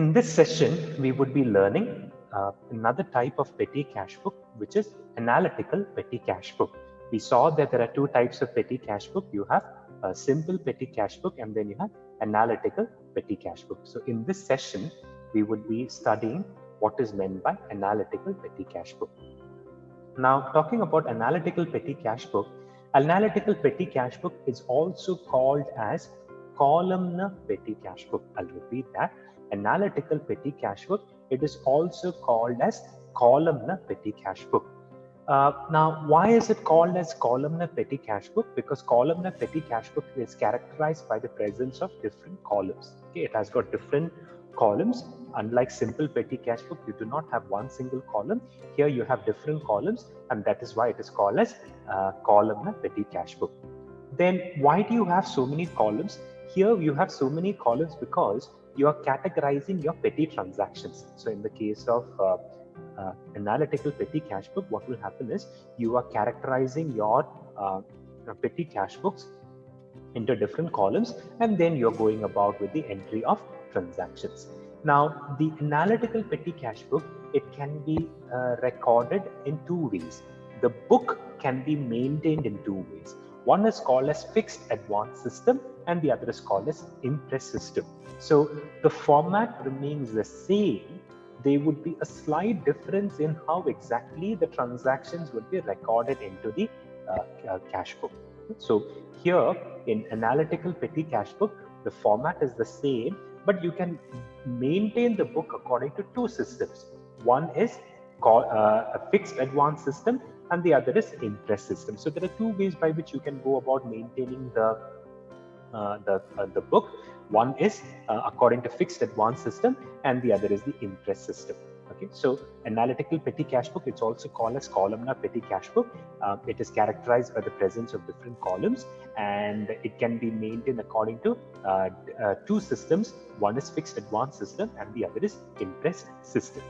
In this session, we would be learning another type of petty cash book, which is analytical petty cash book. We saw that there are two types of petty cash book. You have a simple petty cash book and then you have analytical petty cash book. So in this session, we would be studying what is meant by analytical petty cash book. Now, talking about analytical petty cash book is also called as columnar petty cash book. I'll repeat that. Analytical petty cash book, it is also called as columnar petty cash book. Now, why is it called as columnar petty cash book? Because columnar petty cash book is characterized by the presence of different columns. Okay, it has got different columns. Unlike simple petty cash book, you do not have one single column. Here you have different columns, and that is why it is called as columnar petty cash book. Then why do you have so many columns? Here you have so many columns because you are categorizing your petty transactions. So in the case of analytical petty cash book, what will happen is you are characterizing your petty cash books into different columns, and then you're going about with the entry of transactions. Now, the analytical petty cash book, it can be recorded in two ways. The book can be maintained in two ways. One is called as fixed advance system and the other is called as interest system. So the format remains the same. There would be a slight difference in how exactly the transactions would be recorded into the cash book. So here in analytical petty cash book, the format is the same, but you can maintain the book according to two systems. One is called a fixed advance system and the other is interest system. So there are two ways by which you can go about maintaining the book. One is according to fixed advance system and the other is the interest system. Okay, so analytical petty cash book, it's also called as columnar petty cash book. It is characterized by the presence of different columns and it can be maintained according to two systems. One is fixed advance system and the other is interest system.